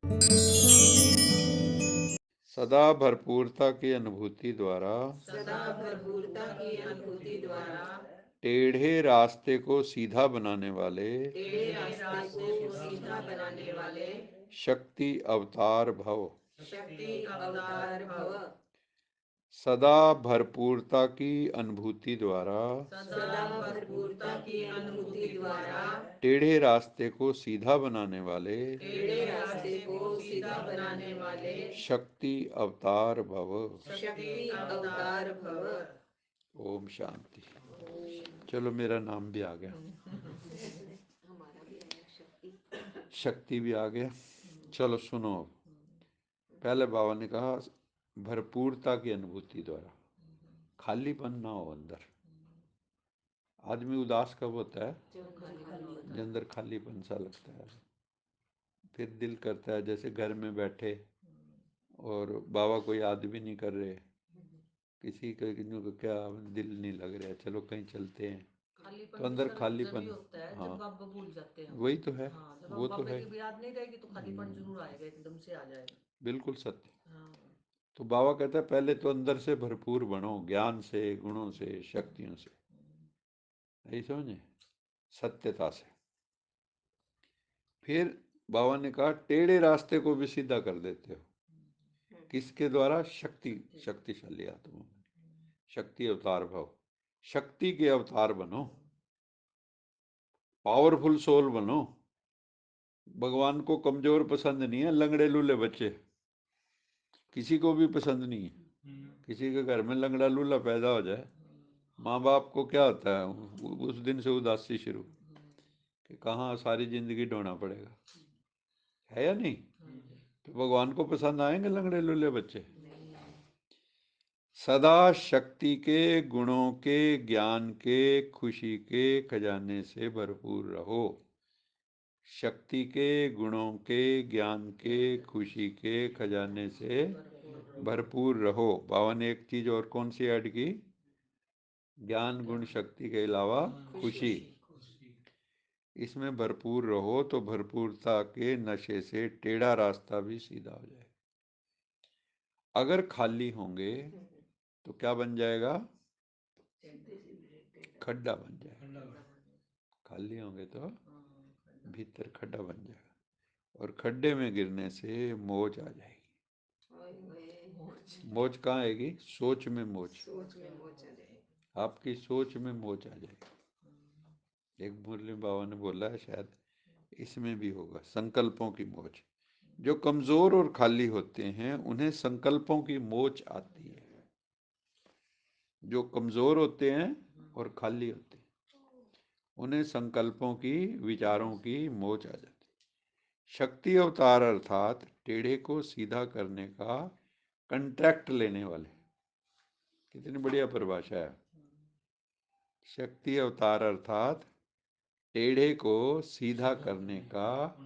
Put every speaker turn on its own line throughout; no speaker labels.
सदा भरपूरता की अनुभूति द्वारा टेढ़े रास्ते को सीधा बनाने वाले शक्ति अवतार भव। सदा भरपूरता की अनुभूति द्वारा टेढ़े रास्ते को सीधा बनाने वाले शक्ति अवतार भव। ओम शांति। चलो मेरा नाम भी आ गया, शक्ति भी आ गया। चलो सुनो, पहले बाबा ने कहा भरपूरता की अनुभूति द्वारा, खालीपन ना हो अंदर। आदमी उदास कब होता है? जब अंदर खालीपन सा लगता है, फिर दिल करता है जैसे घर में बैठे और बाबा को याद भी नहीं कर रहे, किसी को क्या दिल नहीं लग रहा, चलो कहीं चलते हैं, तो अंदर खालीपन होता है। हाँ, जब बाबा भूल जाते हैं, वही तो है। हाँ, जब वो तो है, की याद नहीं रहेगी तो खालीपन जरूर आएगा, एकदम से आ जाएगा। बिल्कुल सत्य। हाँ। तो बाबा कहता है पहले तो अंदर से भरपूर बनो, ज्ञान से, गुणों से, शक्तियों से, यही समझे, सत्यता से। फिर बाबा ने कहा टेढ़े रास्ते को भी सीधा कर देते हो, किसके द्वारा? शक्तिशाली आत्मा, शक्ति अवतार भव, शक्ति के अवतार बनो, पावरफुल सोल बनो। भगवान को कमजोर पसंद नहीं है, लंगड़े लूले बच्चे किसी को भी पसंद नहीं है। किसी के घर में लंगड़ा लूला पैदा हो जाए, माँ बाप को क्या होता है, उस दिन से उदासी शुरू, कि कहाँ सारी जिंदगी ढोना पड़ेगा, है या नहीं? तो भगवान को पसंद आएंगे लंगड़े लूले बच्चे? सदा शक्ति के, गुणों के, ज्ञान के, खुशी के खजाने से भरपूर रहो। शक्ति के, गुणों के, ज्ञान के, खुशी के खजाने से भरपूर रहो। बाबा ने एक चीज और कौन सी ऐड की? ज्ञान, गुण, शक्ति के अलावा खुशी। इसमें भरपूर रहो तो भरपूरता के नशे से टेढ़ा रास्ता भी सीधा हो जाए। अगर खाली होंगे तो क्या बन जाएगा? खड्डा बन जाएगा। खाली होंगे तो भीतर खड्डा बन जाएगा, और खड्डे में गिरने से मौज आ जाएगी। मौज कहाँ आएगी? सोच में मौज। आपकी सोच में मौज आ जाएगी। एक मुरली बाबा ने बोला है, शायद इसमें भी होगा, संकल्पों की मौज। जो कमजोर और खाली होते हैं उन्हें संकल्पों की मौज आती है। जो कमजोर होते हैं और खाली होते हैं उन्हें संकल्पों की, विचारों की मौज आ जाती है। शक्ति अवतार अर्थात टेढ़े को सीधा करने का कंट्रैक्ट लेने वाले। कितनी बढ़िया परिभाषा है। शक्ति अवतार अर्थात टेढ़े को सीधा करने का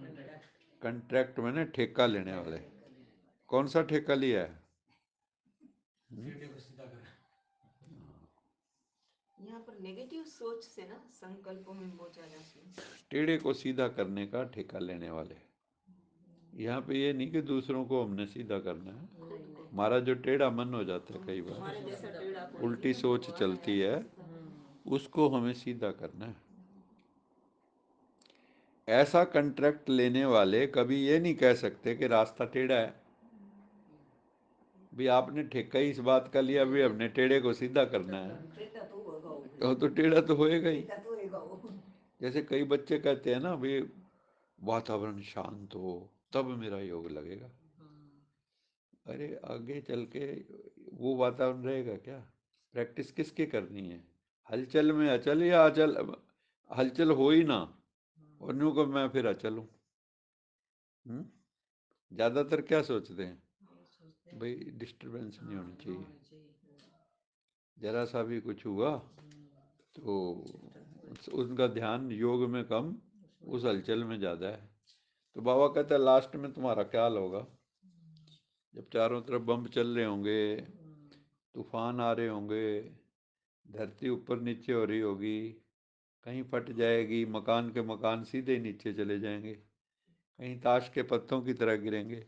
कंट्रैक्ट, मैंने ठेका लेने वाले। कौन सा ठेका लिया है? टेढ़े को सीधा कर। यहाँ पर नेगेटिव सोच से ना संकल्पों में मौज आ जाती है। टेढ़े को सीधा करने का ठेका लेने वाले। यहाँ पे ये नहीं कि दूसरों को हमने सीधा करना है, हमारा जो टेढ़ा मन हो जाता है कई बार, उल्टी सोच चलती है, उसको हमें सीधा करना है। ऐसा कंट्रैक्ट लेने वाले कभी ये नहीं कह सकते कि रास्ता टेढ़ा है। भी आपने ठेका ही इस बात का लिया, भी हमने टेढ़े को सीधा करना है, तो टेढ़ा तो होएगा ही। जैसे कई बच्चे कहते हैं ना, भी वातावरण शांत हो तब मेरा योग लगेगा। अरे आगे चल के वो वातावरण रहेगा क्या? प्रैक्टिस किसकी करनी है? हलचल में अचल, या अचल हलचल हो ही ना और न्यू को मैं फिर अचल हूँ। ज्यादातर क्या सोचते हैं? भाई डिस्टरबेंस नहीं होनी चाहिए, जरा सा भी कुछ हुआ तो उनका ध्यान योग में कम, उस हलचल में ज्यादा है। तो बाबा कहता है लास्ट में तुम्हारा क्या हाल होगा? जब चारों तरफ बम चल रहे होंगे, तूफान आ रहे होंगे, धरती ऊपर नीचे हो रही होगी, कहीं फट जाएगी, मकान के मकान सीधे नीचे चले जाएंगे, कहीं ताश के पत्तों की तरह गिरेंगे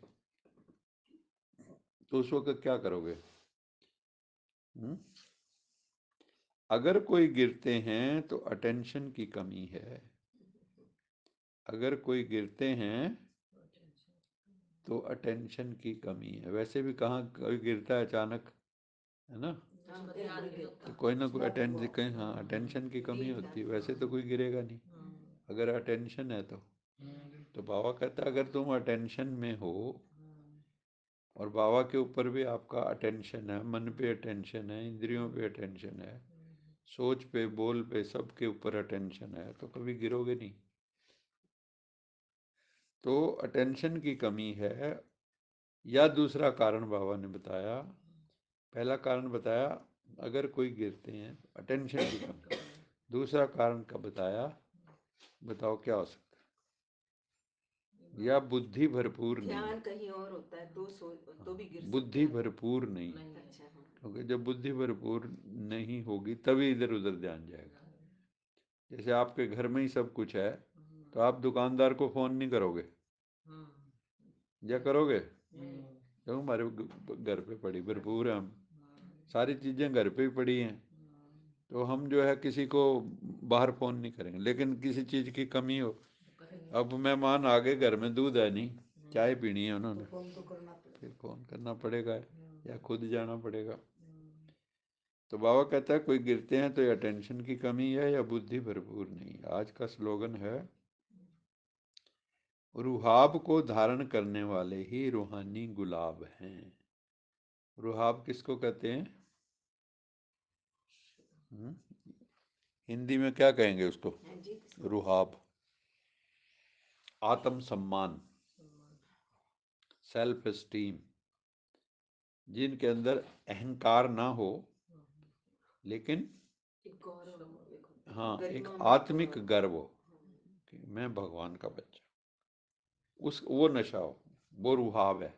तो उस वक्त क्या करोगे? हुँ? अगर कोई गिरते हैं तो अटेंशन की कमी है। अगर कोई गिरते हैं तो अटेंशन की कमी है। वैसे भी कहाँ कोई गिरता है अचानक, है ना? तो कोई ना कोई अटेंशन, कहीं हाँ अटेंशन की कमी होती है। वैसे तो कोई गिरेगा नहीं अगर अटेंशन है तो बाबा कहता है अगर तुम अटेंशन में हो, और बाबा के ऊपर भी आपका अटेंशन है, मन पे अटेंशन है, इंद्रियों पे अटेंशन है, सोच पे, बोल पे, सब के ऊपर अटेंशन है, तो कभी गिरोगे नहीं। तो अटेंशन की कमी है। या दूसरा कारण बाबा ने बताया, पहला कारण बताया अगर कोई गिरते हैं अटेंशन की कमी, दूसरा कारण का बताया, बताओ क्या हो सकता है? या बुद्धि भरपूर नहीं,
ध्यान कहीं और होता है तो भी गिर सकते
बुद्धि
हैं।
भरपूर नहीं,
अच्छा, हाँ।
क्योंकि जब बुद्धि भरपूर नहीं होगी तभी इधर उधर ध्यान जाएगा। जैसे आपके घर में ही सब कुछ है तो आप दुकानदार को फ़ोन नहीं करोगे, या करोगे? क्यों? हमारे घर पे पड़ी भरपूर है, हम सारी चीज़ें घर पे ही पड़ी हैं, तो हम जो है किसी को बाहर फ़ोन नहीं करेंगे। लेकिन किसी चीज़ की कमी हो, अब मेहमान आ गए, घर में दूध है नहीं, चाय पीनी है उन्होंने, फिर फ़ोन करना पड़ेगा या खुद जाना पड़ेगा। तो बाबा कहता है कोई गिरते हैं तो या टेंशन की कमी है या बुद्धि भरपूर नहीं। आज का स्लोगन है, रुहाब को धारण करने वाले ही रूहानी गुलाब हैं। रुहाब किसको कहते हैं? हम्म? हिंदी में क्या कहेंगे उसको?
हाँ जी,
रुहाब। आत्म सम्मान, सेल्फ एस्टीम, जिनके अंदर अहंकार ना हो, लेकिन
एक गौरव,
हाँ एक
गरिमा में
आत्मिक
गौरव।
गर्व हो कि मैं भगवान का बच्चा, उस वो नशा हो, वो रुहाब है।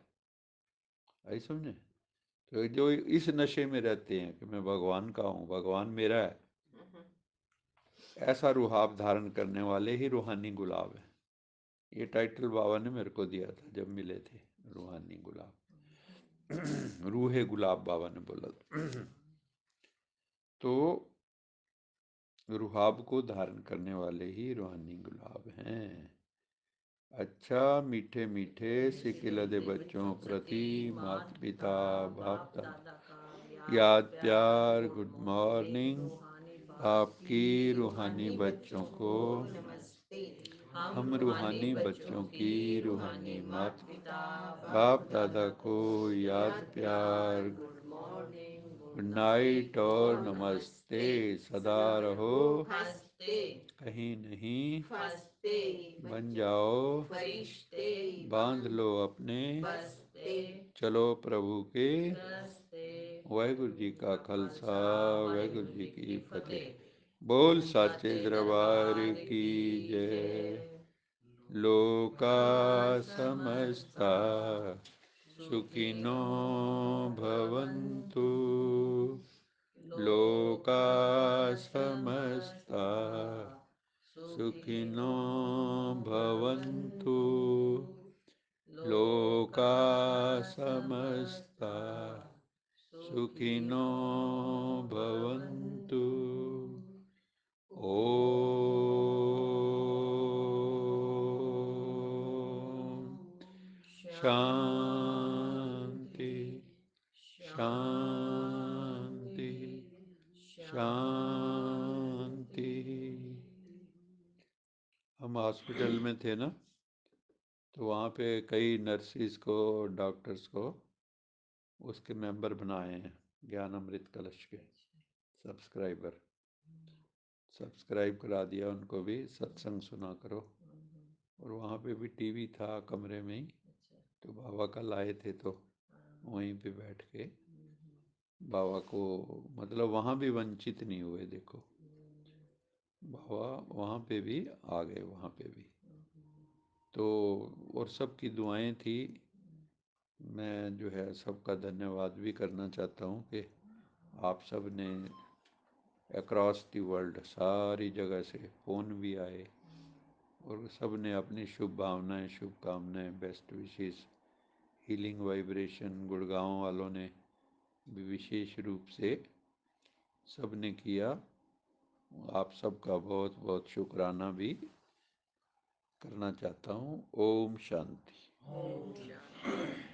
ऐसे समझे? तो जो इस नशे में रहते हैं कि मैं भगवान का हूँ, भगवान मेरा है, ऐसा रुहाब धारण करने वाले ही रूहानी गुलाब है। ये टाइटल बाबा ने मेरे को दिया था जब मिले थे, रूहानी गुलाब। रूहे गुलाब बाबा ने बोला था। तो रुहाब को धारण करने वाले ही रूहानी गुलाब हैं। अच्छा मीठे मीठे सिकिल दे बच्चों प्रति माता पिता बाप दादा याद प्यार, गुड मॉर्निंग। आपकी रूहानी बच्चों को
नमस्ते।
हम रूहानी बच्चों की रूहानी माता पिता बाप दादा को याद प्यार,
गुड मॉर्निंग,
गुड नाइट और नमस्ते। सदा रहो
हंसते,
कहीं नहीं
फंसते,
बन जाओ
फरिश्ते,
बांध लो अपने,
बसते,
चलो प्रभु के
रस्ते।
वाहिगुरु जी का खालसा, वाहिगुरु जी की फतेह। बोल साचे दरबार की जय। लोका समस्ता सुखिनो भवन्तु, लोका समस्ता सुखिनो भवन्तु, लोका समस्ता सुखिनो भवन्तु। ओम शांति शांति शांति। हम हॉस्पिटल में थे ना, तो वहाँ पे कई नर्सिस को, डॉक्टर्स को उसके मेंबर बनाए हैं, ज्ञान अमृत कलश के सब्सक्राइबर। सब्सक्राइब करा दिया उनको भी, सत्संग सुना करो। और वहाँ पे भी टीवी था कमरे में ही, तो बाबा का लाए थे, तो वहीं पे बैठ के बाबा को, मतलब वहाँ भी वंचित नहीं हुए। देखो बाबा वहाँ पे भी आ गए, वहाँ पे भी तो। और सबकी दुआएं थी। मैं जो है सबका धन्यवाद भी करना चाहता हूँ कि आप सब ने अक्रॉस दी वर्ल्ड सारी जगह से फ़ोन भी आए और सब ने अपनी शुभ भावनाएं, शुभकामनाएं, बेस्ट विशेष, हीलिंग वाइब्रेशन गुड़गांव वालों ने भी विशेष रूप से सब ने किया। आप सबका बहुत बहुत शुक्राना भी करना चाहता हूँ। ओम शांति।
ओम शांति।